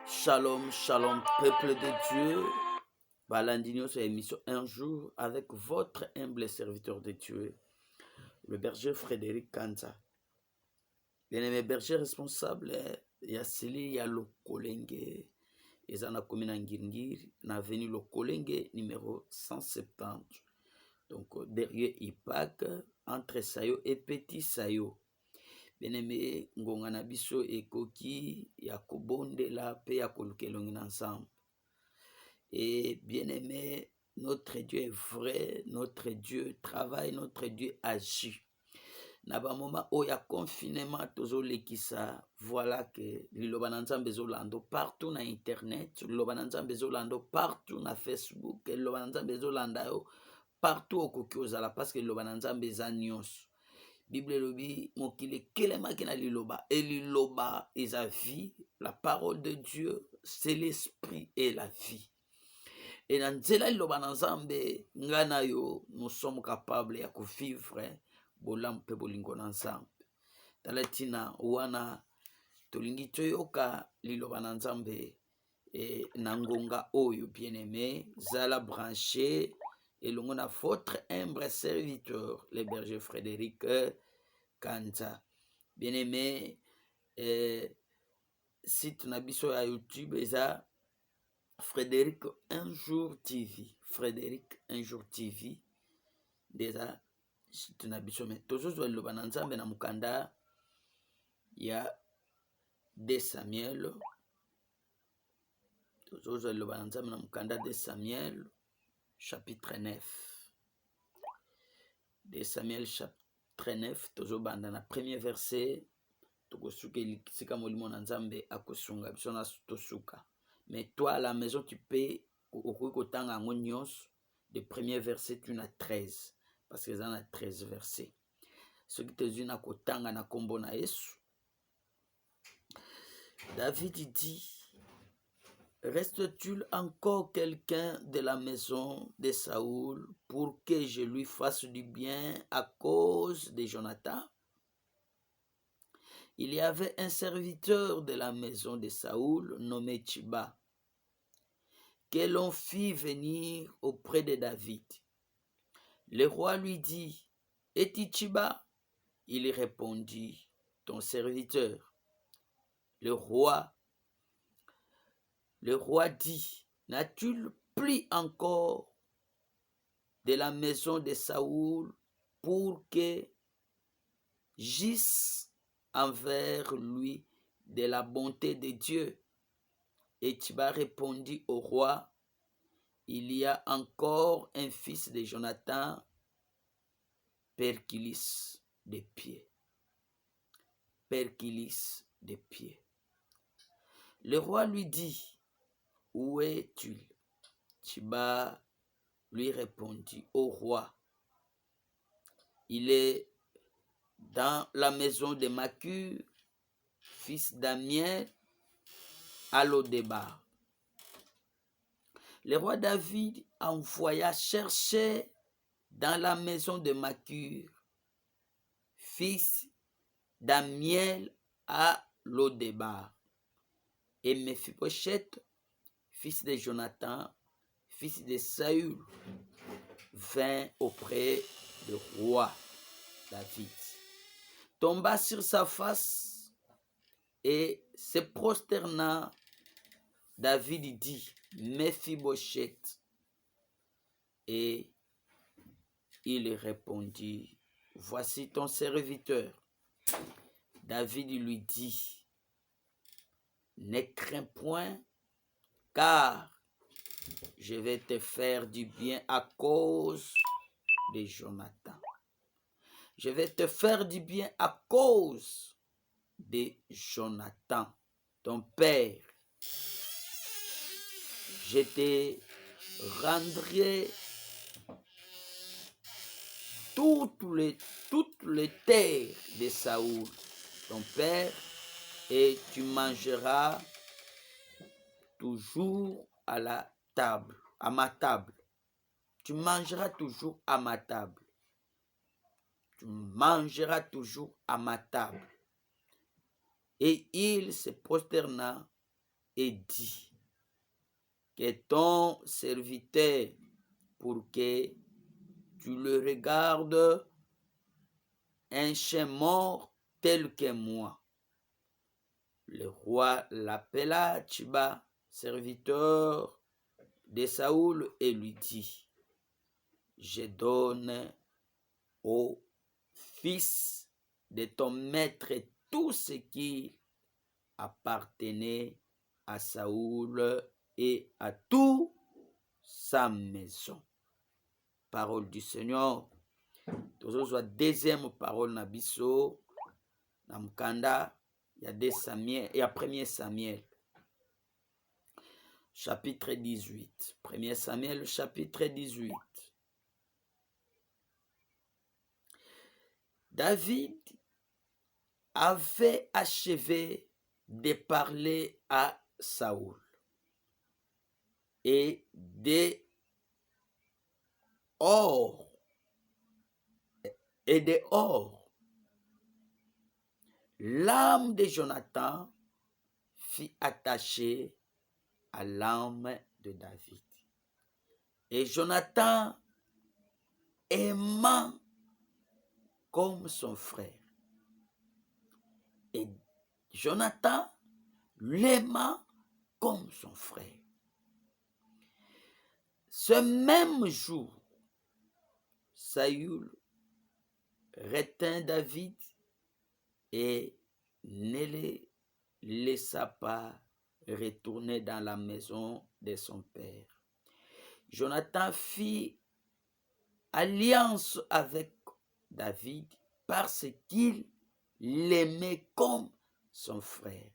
Shalom, shalom, peuple de Dieu. Balandino sur l'émission Un jour avec votre humble serviteur de Dieu, le berger Frédéric Kanza. Bien-aimé berger responsable, Yassili ya Lokolenge, Ezana Komina Ngingiri, na venu Lokolenge numéro 170. Donc derrière Ipak, entre Sayo et Petit Sayo. Bien-aimé Ngongana Biso et Koki, Yakobonde la paix ya Kolukelongi ensemble. Et bien-aimé, notre Dieu est vrai, notre Dieu travaille, notre Dieu agit. Naba moment où il y a confinement, toujours l'équissa, voilà que l'Ilobananzam Bezolando partout na internet, l'Ilobananzam Bezolando partout na Facebook, l'Ilobananzam Bezolando partout au Kokiozala, parce que l'Ilobananzam Bezanios. Bible lobi, mokile kelema kina liloba, et liloba est la vie, la parole de Dieu, c'est l'esprit et la vie. Et dans Nzela Lobananzambe, ngana yo, nous sommes capables de vivre bolam pe bolingo ensemble. Talatina wana tolingi toyoka lilobananzambe et nangonga oyo bien-aimé, zala branché et l'on a votre humble serviteur, le berger Frédéric Kanza. Bien-aimé, site nabiso à YouTube eza Frédéric Un jour TV. Frédéric Un jour TV. Déjà, si tu n'as pas mais toujours le bananzambe na mukanda ya 2 Samuel. Toujours le bananzambe na mukanda 2 Samuel chapitre 9. 2 Samuel chapitre 9. Toujours banda na premier verset. Tokosuke likisika molimo na nzambe akosunga biso na tosuka. Mais toi, à la maison, tu peux, de premier verset, tu as 13. Parce que ça a 13 versets. Ce qui te dit, na kombo na Yesu. David dit, reste-t-il encore quelqu'un de la maison de Saoul pour que je lui fasse du bien à cause de Jonathan? Il y avait un serviteur de la maison de Saoul nommé Tchiba, que l'on fit venir auprès de David. Le roi lui dit, es-tu Tchiba? Il répondit, ton serviteur. Le roi dit, n'as-tu pris encore de la maison de Saoul pour que j'agisse envers lui de la bonté de Dieu? Et Tchiba répondit au roi, il y a encore un fils de Jonathan, Perkilis des pieds. Perkilis des pieds. Le roi lui dit, où es-tu? Tchiba lui répondit, au roi, il est dans la maison de Macur, fils d'Amiel, à Lodébar. Le roi David envoya chercher dans la maison de Macur, fils d'Amiel à Lodébar. Et Mephibosheth, fils de Jonathan, fils de Saül, vint auprès du roi David, tomba sur sa face et se prosterna. David dit, Mephibosheth. Et il répondit, voici ton serviteur. David lui dit, ne crains point, car je vais te faire du bien à cause de Jonathan. Je vais te faire du bien à cause de Jonathan, ton père. Je te rendrai toutes les terres de Saoul, ton père, et tu mangeras toujours à la table, à ma table. Tu mangeras toujours à ma table. Tu mangeras toujours à ma table. Et il se prosterna et dit, que ton serviteur, pour que tu le regardes, un chien mort tel que moi. Le roi l'appela Tchiba, serviteur de Saoul, et lui dit, je donne au fils de ton maître tout ce qui appartenait à Saoul et à toute sa maison. Parole du Seigneur. Tozozwa deuxième parole na biso na mkanda ya 2 Samuel et à 1 Samuel chapitre 18. 1 Samuel chapitre 18. David avait achevé de parler à Saoul et dehors, l'âme de Jonathan fut attachée à l'âme de David. Et Jonathan aimant comme son frère. Et Jonathan l'aimant comme son frère. Ce même jour, Saül retint David et ne le laissa pas retourner dans la maison de son père. Jonathan fit alliance avec David parce qu'il l'aimait comme son frère.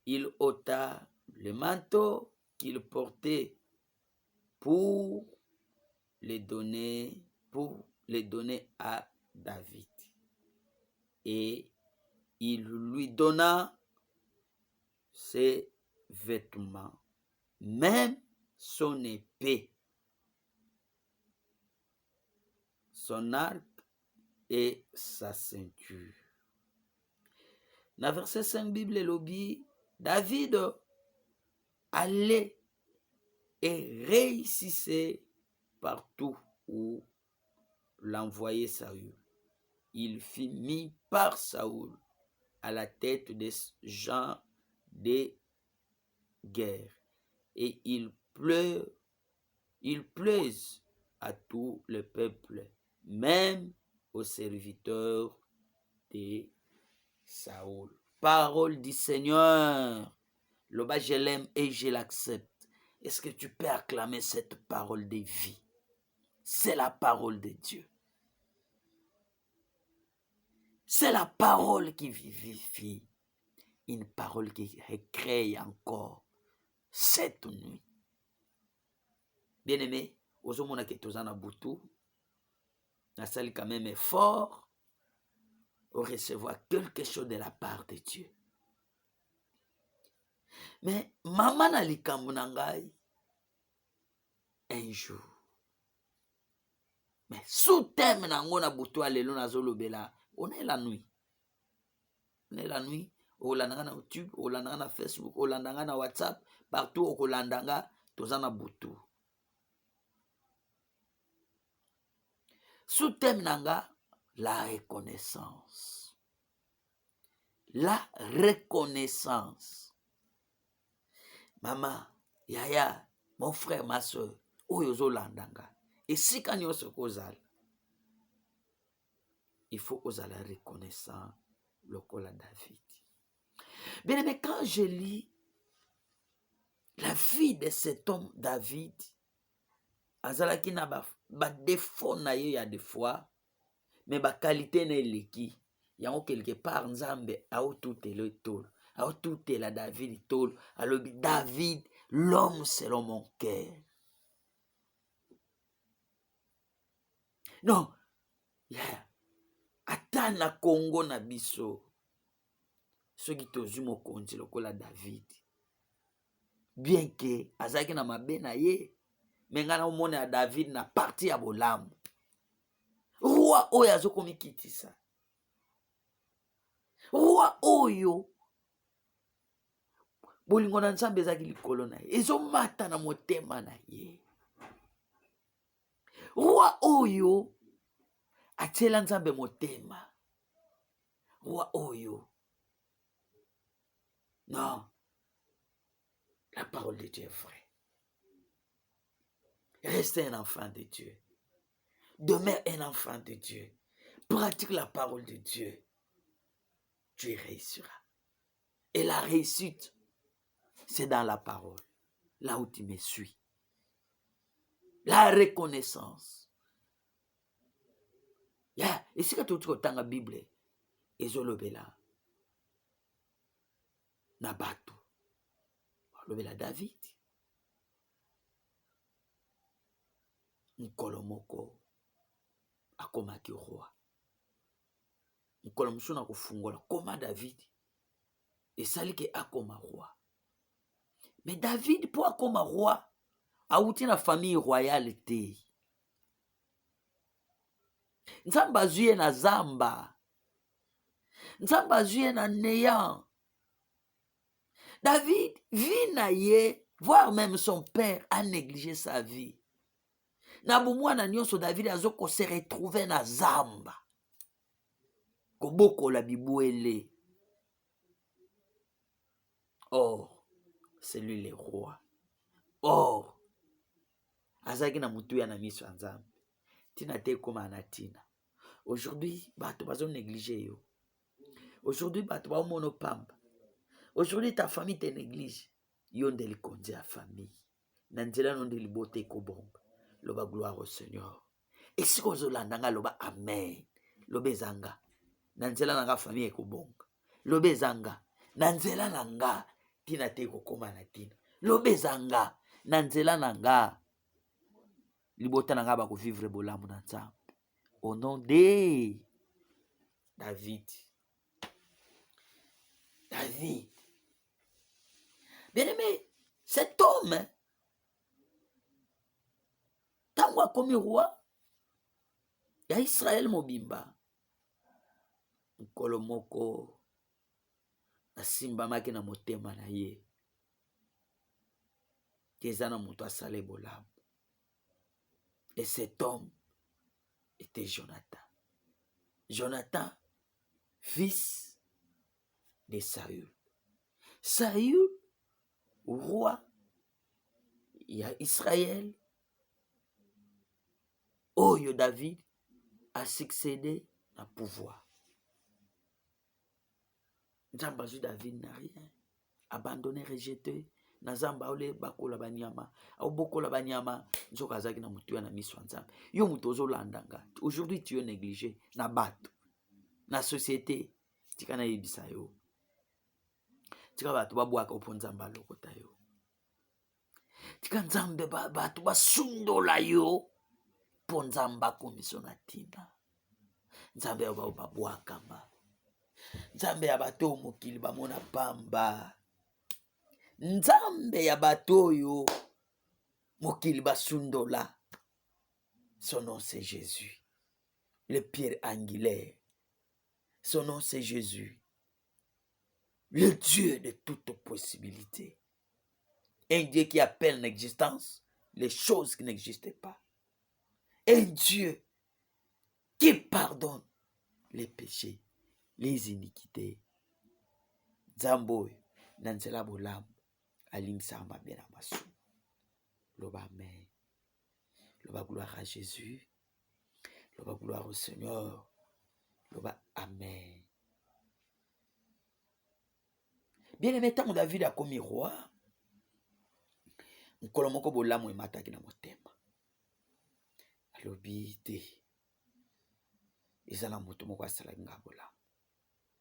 Il ôta le manteau qu'il portait pour les donner à David. Et il lui donna ses vêtements, même son épée, son arc et sa ceinture. Dans verset 5 Bible elobi, David allait et réussissait partout où l'envoyait Saül. Il fut mis par Saül à la tête des gens de guerre et il plaise à tout le peuple, même aux serviteurs de Saül. Parole du Seigneur. Le bas, je l'aime et je l'accepte. Est-ce que tu peux acclamer cette parole de vie? C'est la parole de Dieu. C'est la parole qui vivifie. Une parole qui recrée encore cette nuit. Bien-aimé, ozomona ke tozana butu, nasali quand même effort au recevoir quelque chose de la part de Dieu. Mais maman na likambo na ngai un jour. Mais sous thème nango na butu alelo nazolobela, on est la nuit. On est la nuit, olandanga na YouTube, olandanga na Facebook, olandanga na WhatsApp, partout okolandanga tozana butu. Sous thème nanga, la reconnaissance. La reconnaissance. Maman, yaya, mon frère, ma soeur, oyozo landanga. Et si quand on se kozal, il faut osala reconnaissant le col à David. Bien, mais quand je lis la vie de cet homme David, azalaki na ba défaut na ye ya des fois, mais ba qualité na eleki. Yango quelque part Nzambe aotutela tolo, aotutela David tolo, alobi David, l'homme selon mon cœur. Non, yeah. Ata na Congo na biso, soki tozwi mokonzi lokola David, bien que azaki na mabe na ye, mais nga na omona ya David na parti ya bolamu. Roi oyo azokomi kitisa, roi oyo bolingo na Nzambe ezaki likolo na ye, ezomata na motema na ye. Roi oyo atiela Nzambe motema, roi oyo. Non, la parole de Dieu est vraie. Restez un enfant de Dieu. Demeure un enfant de Dieu. Pratique la parole de Dieu. Tu réussiras. Et la réussite, c'est dans la parole. Là où tu me suis. La reconnaissance. Et si tu as dans la Bible, ezolobela na bato. Lobela David. Nkolo moko akomaki roi. Nkolo mosusu na kofungola koma David. Esali ke akoma roi. Mais David po akoma roi, auti na famille royale te. Nzambe azwi ye na zamba. Nzambe azwi ye na néant. David, vie na ye, voire même son père a négligé sa vie. Na bomwana nyonso David azoko se retrouver na zamba. Koboko la bibouele. Or, c'est lui le roi. Or, azaki na mutu ya na miso ya Nzambe. Tina te koma anatina. Aujourd'hui, bato bazo négliger yo. Aujourd'hui, bato ba mono pamba. Aujourd'hui, ta famille te néglige. Yo ndeli konzi ya famille. Na nzela no ndeli bote kobomba. Loba gloire au Seigneur. Et si kozo landanga loba amen. Lobe zanga. Na nzela nanga famille ekobonga. Lobe zanga. Na nzela nanga tina te kokoma na tina. Lobe zanga. Na nzela nanga libota nanga ba ko vivre bolamu na Nzambe. Au nom de David. David. Bien-aimé, cet homme, tango akomi roi ya Israël mobimba, nkolo moko asimbamaki na motema na ye keza na moto asale bolamu. Et cet homme était Jonathan. Jonathan, fils de Saül. Saül, roi, il y a Israël. Oyo David a succédé à pouvoir. Nzamba zu David n'a rien. Abandonné, rejeté. Nazamba ole bakola banyama. Au bokola banyama. Nzoka azaki na mutu ya na miso Nzambe. Yo mutu ozolandanga. Aujourd'hui tu es négligé. Na bato. Na société. Tika na yebisa yo. Tika bato babwaka opo Nzamba lokota yo. Tika Nzambe bato basundola yo. Po Nzamba komiso na tina. Nzambe ya babwakama. Nzambe ya bato mokili bamona pamba. Nzambe ya bato oyo mokili basundola. Son nom c'est Jésus. Le pierre angulaire. Son nom c'est Jésus. Le Dieu de toute possibilité. Un Dieu qui appelle en existence les choses qui n'existaient pas. Un Dieu qui pardonne les péchés, les iniquités. Zamboy, Nansela Bolam, Alim Sama Benamasu. Loba Amen. Loba gloire à Jésus. Loba gloire au Seigneur. Loba Amen. Bien aimé, tant David a commis roi, nkolo moko bolamu emataki na motema. Alobi te. Ezala moto moko asalaki nga bolamu.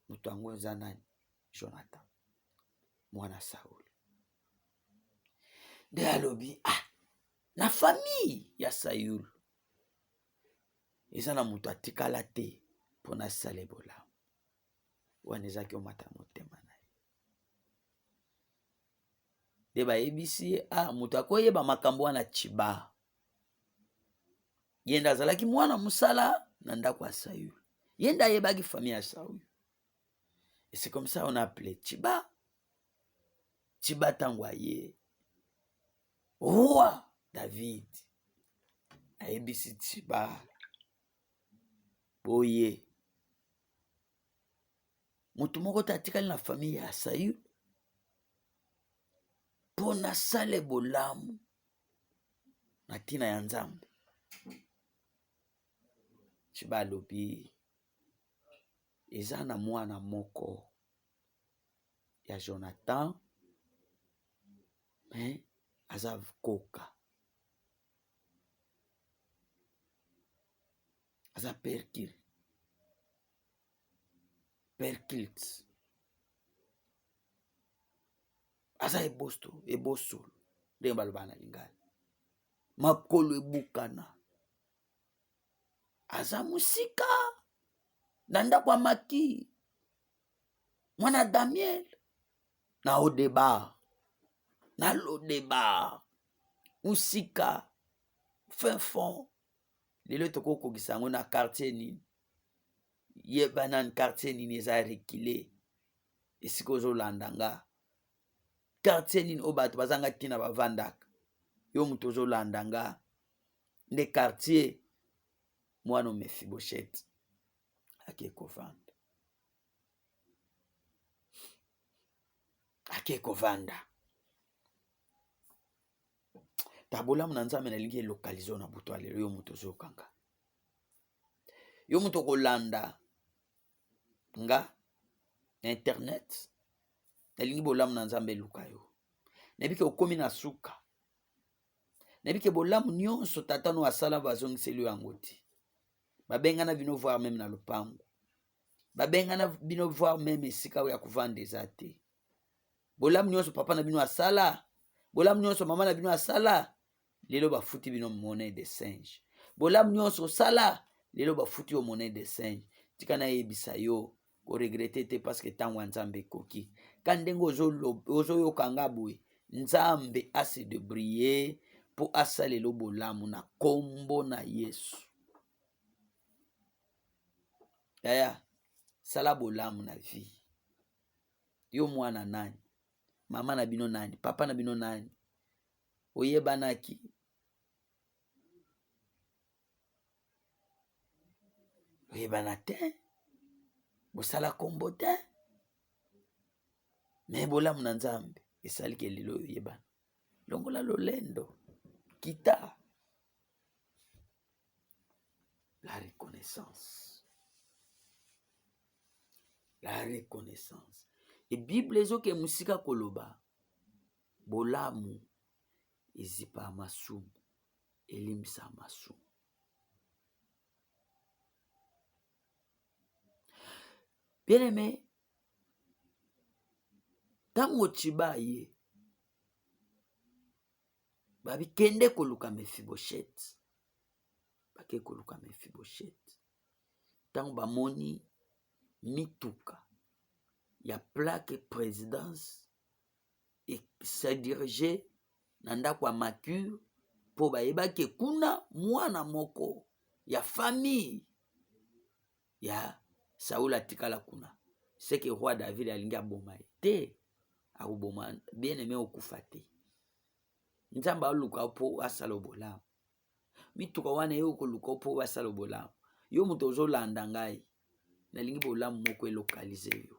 Moto yango eza nani? Jonathan, mwana Saul. Nde alobi, na famille ya Saül. Eza na moto atikala te pona asala bolamu. Wana ezaki omata motema na ye. te bayebisi ye moto akoyeba makambo wana Tchiba ye nde azalaki mwana mosala na ndako ya Saül, ye nde ayebaki famille ya Saül. Et c'est comme ça on a appelé Tchiba. Tchiba ntango aye roi David ayebisi Tchiba boye moto moko te atikali na famille ya Saül mpo nasala bolamu na ntina ya Nzambe. Tchiba alobi eza na mwana moko ya Jonathan mais aza koka, aza Perkilt, aza ebosolo ndenge baloba na Lingala, makolo ebukana, aza musika na ndako ya Maki mwana Daniel na Odebar na Lodebar musika fin fond. Lelo tokokokisa yango na quartier nini yeba nani quartier nini eza rekile esika ozolanda nga quartier nini oyo bato bazanga ntina bavandaka yo moto ozolanda nga nde quartier mwana Mephibosheth ake kovanda. Tabolamu na Nzambe nalingi elokalize na buto alelo yo moto ozokanga, yo moto kolanda nga internet nalingi bolamu na Nzambe eluka yo. Nabike okomi na suka, nabike bolamu nyonso tata no asala bazongiseli yango te. Babengana bino voir même na lopango, babengana bino voir même esika ya kovanda eza te. Bolamu nyonso papa na bino asala, bolamu nyonso mama na bino asala, lelo bafuti bino monnaie de singe. Bolamu nyonso osala, lelo bafuti yo monnaie de singe. Tika na yebisa yo ko regrette te parce que tango Nzambe koki. Kandenge ozoyoka nga boye, Nzambe ase de briller po asalelo bolamu na kombo na Yesu. Yaya, sala bolamu na vie. Yo mwana nani? Mama na bino nani? Papa na bino nani? Oyebanaki? Oyebana te? Bosala kombo te? Me bolamu na Nzambe esaliki lelo oyebana. Longola lolendo. Kita. La reconnaissance. La reconnaissance. Et Bible ezoke musika koloba. Bolamu ezipa amasumu. Elimisa amasumu. Bien aimé, tango Tchiba ye babi kende koluka Mephibosheth. Bake koluka Mephibosheth. Tango bamoni mituka ya plaque présidence et se diriger na ndako ya Makure po bayebaki kuna mwana moko ya famille ya Saul atikala kuna. C'est que roi David alingi aboma te, akuboma bien aimé okufa te. Nzambe aluka po asala bolamu. Mituka wana yo koluka po asala bolamu. Yo moto ozolanda ngai nalingi bolamu moko elokalize yo.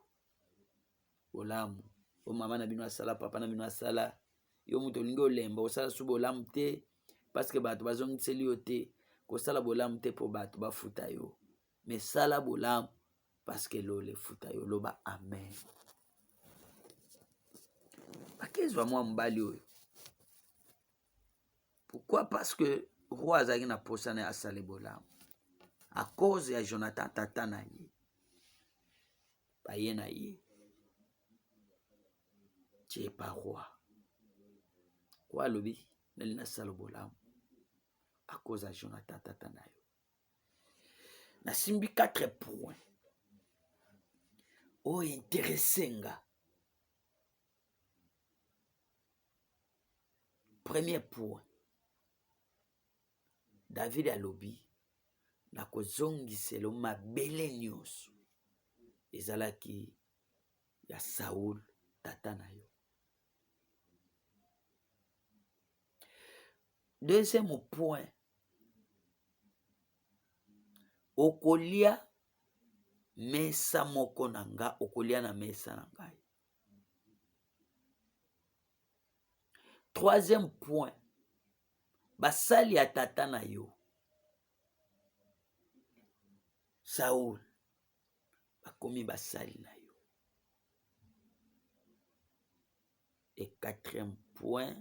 Bolamu o mama na bino asala, papa na bino asala, yo moto olingi olemba osala su bolamu te parce que bato bazongiseli yo te. Kosala bolamu te po bato bafuta yo, mais sala bolamu parce que le futa yo. Loba amen. Bakezwa mwa mbali oyo. Pourquoi? Parce que roi azaki na posana asala bolamu à cause ya Jonathan tata na ye. Baye na ye. Tu es pas roi. Kwa lobi nalina sala bolamu à cause ya Jonathan tata na yo. Na simbi 4 points. Oh intéressé nga. Premier point, David alobi na kozongiselo mabele nyonso ezalaki ya Saul tata na yo. Deuxième point, okolia mesa moko na nga, okolia na mesa na ngai. Troisième point, basali ya tata na yo Saul bakomi basali na yo. Et quatrième point,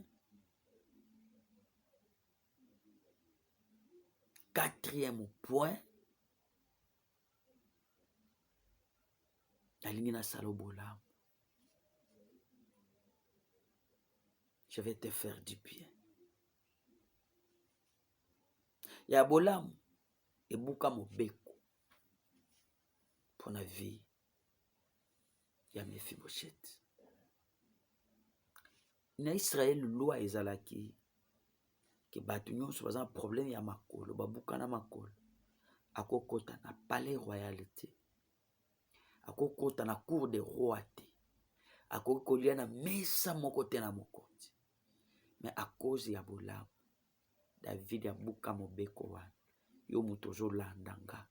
nalingi nasala bolamu. Je vais te faire du bien. Ya bolamu ebuka mobeko pour la vie ya Mephibosheth. Na Israël loi ezalaki ke bato nyonso baza na problème ya makolo, babuka na makolo, akokota na palais royalité, akokota na cour de roi te, akokolia na mesa moko te na mokonzi. Mais à cause ya bolamu, David abuka mobeko wana. Yo muto ozolandanga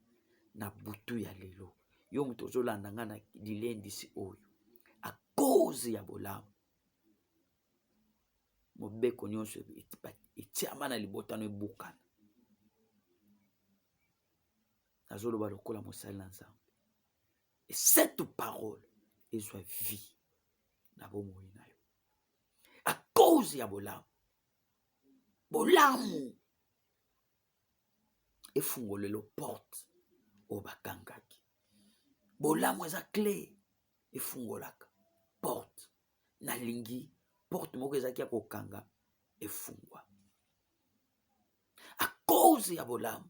na butu ya lelo, yo muto ozolandanga na lilendisi oyo, à cause ya bolamu, mobeko nyonso etiama na libota no ebukana. Nazoloba lokola mosali na Nzambe. Et cette parole ezwa vie na bomoi na yo. À cause ya bolamu, bolamu efungolelo porte o bakangaki. Bolamu eza clé efungolaka porte. Nalingi porte moko ezaki ya kokanga efungwa. À cause ya bolamu,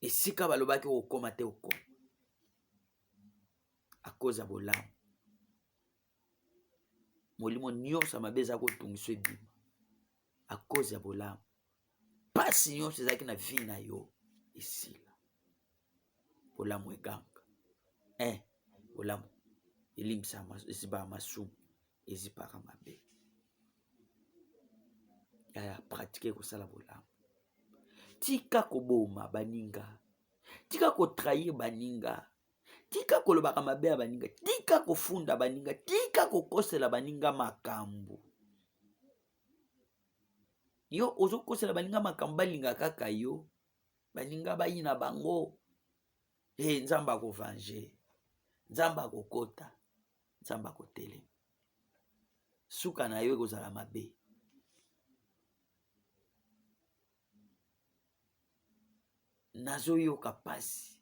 esika balobaki okoma te okoma. À cause ya bolamu, molimo nyonso mabe eza kotungiso ebima. À cause ya bolamu, pasi nyonso ezaki na vie na yo esila. Bolamu eganga. Bolamu elimbisa ezibaka masumu, ezipaka mabe. Ya pratique kosala bolamu. Tika koboma baninga, tika kotrahir baninga, tika kolobaka mabe ya baninga, tika kofunda baninga, tika kokosela baninga makambo. Yo ozokosela baninga makambo balinga kaka yo, baninga bayi na bango. Nzamba kovange, Nzamba kokota, Nzamba kotele. Suka na yo ekozala mabe. Nazoyoka pasi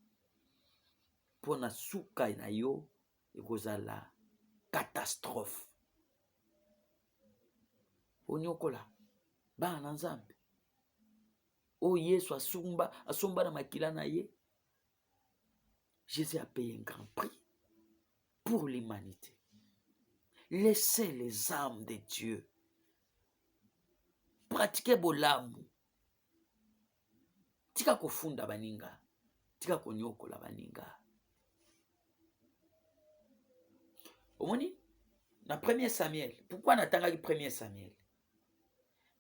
pona suka na yo ekozala catastrophe. Onyokola bana na Nzambe o Yesu asomba na makila na ye. Jésus a payé un grand prix pour l'humanité. Laissez les âmes de Dieu pratiquer bolamu. Tika kofunda baninga, tika konyokola baninga. Omoni na 1er Samuel, pourquoi natangaki 1er Samuel?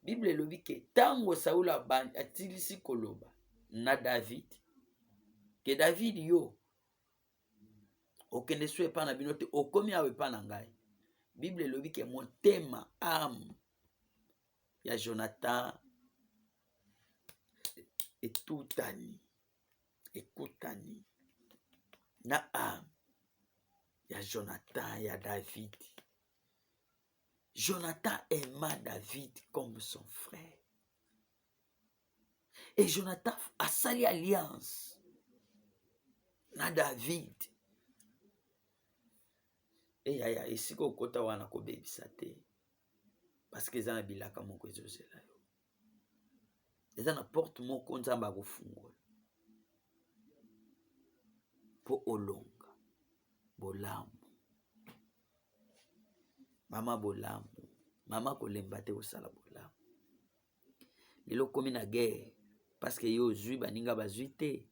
Bible elobi ke tango Saul atilisi koloba na David, ke David yo okende so epa na bino te, okomi awe epa na ngai. Bible elobi ke motema âme ya Jonathan ekutani na âme ya Jonathan ya David. Jonathan aima David comme son frère. Et Jonathan a sali alliance na David. Yaya esika okota wana kobebisa te. Parce que eza na bilaka moko ezozela yo. Eza na porte moko Nzambe akofungola. Po olonga bolamu mama bolamu, mama kolemba te kosala bolamu. Lelo komi na guerre parce que yo ozwi baninga bazwi te,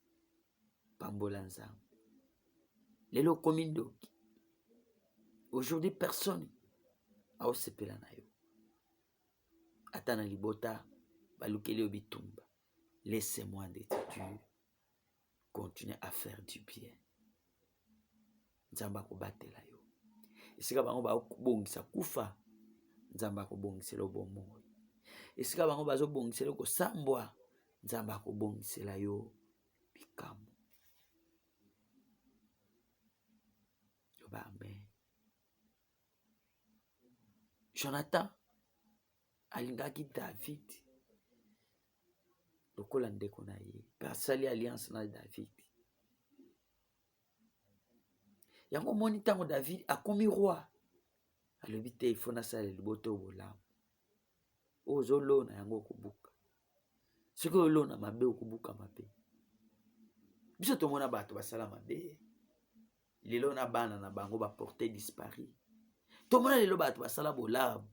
pambola Nzambe. Lelo komi ndoki. Aujourd'hui personne aosepela na yo. Ata na libota balukeli yo bitumba. Laissez-moi de Dieu continuer à faire du bien. Nzamba kobatela yo. Esika bango bakobongisa kufa, Nzamba kobongisela bomoi. Esika bango bazobongisela kosambwa, Nzamba kobongisela yo bikambo. Yoba amen. Jonathan alingaki David lokola ndeko na ye, asali alliance na David. Yango moni tango David akomi roi, alobi te ifo nasala liboto bolamu. Ozolona yango okubuka. Soki olona mabe okubuka mabe. Biso tomona bato basala mabe. Lelo na bana na bango ba porté disparu. Tomona lelo bato basala bolamu.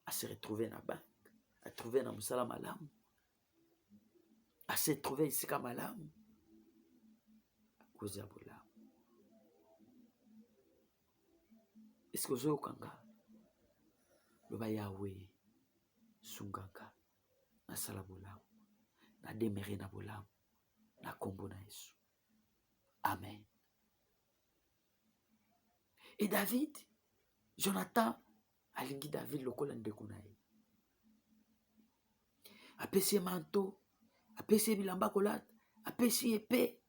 A se retrouver na banque, a trouver na musala malamu, a se trouver isika malamu, a cause ya bolamu. Est-ce que ozo kanga? Loba Yahweh sungaka na sala bolamu, na demere na bolamu, na kombo na Yesu. Amen. Et David, Jonathan alingi David lokola ndeko na ye. Apesi manteau, apesi bilamba kolata, apesi épée.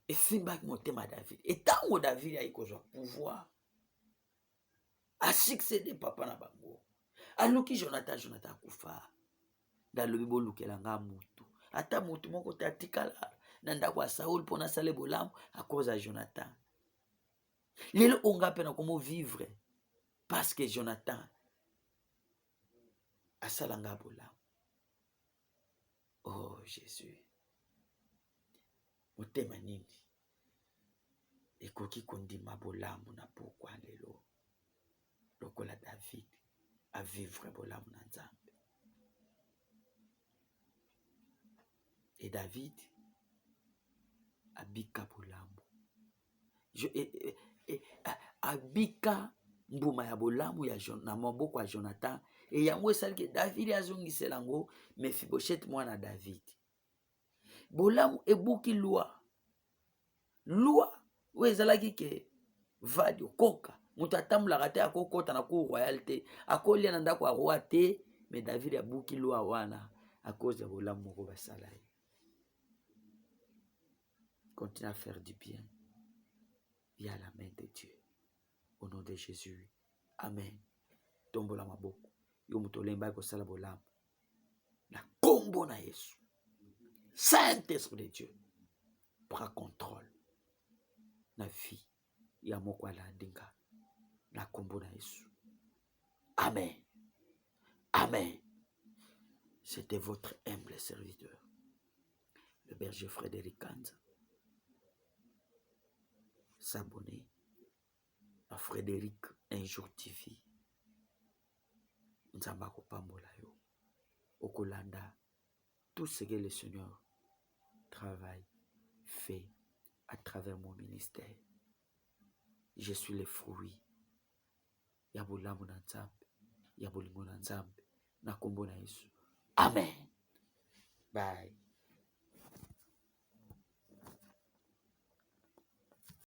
Et simbaki motema David. Et tango David a ikozwa pouvoir, a succédé papa na bango. Aluki Jonathan akufa. Dalobi bolukela nga mutu. Ata mutu moko te atikala na ndako ya Saul pona sale bolamu à cause de Jonathan. Lelo onga pena komo vivre parce que Jonathan asalanga bolamu. Oh Jésus. Motema nini ekoki kondima bolamu na pokwa lelo lokola David a vivre bolamu na Nzambe. Et David abika bolamu. Abika mbuma ya bolamu ya na maboko ya Jonathan. Et yango esali ke David azongisela ngo Mephibosheth mwana David. Bolamu ebuki loi. Loi oyo ezalaki ke vadi okoka. Mutu atambulaka te akokota na cour royalité. Akolia na ndako ya roi te. Mais David abuki loi wana à cause de bolamu moko basala ye. Continue à faire du bien via la main de Dieu. Au nom de Jésus. Amen. Tombola maboko. Yo mutu olemba kosala bolamu. Na kombo na Yesu. Saint-Esprit de Dieu. Prends contrôle. Na vie. Ya moko ala ndinga. Na kombo na Yesu. Amen. Amen. C'était votre humble serviteur, le berger Frédéric Kanza. S'abonner à Frédéric Un Jour TV. Nzamba kopambola yo. Okolanda tout ce que le Seigneur travaille, fait à travers mon ministère. Je suis le fruit. Ya bolamu na Nzambe, ya bolingo na Nzambe, na kombo na Yesu. Amen. Bye.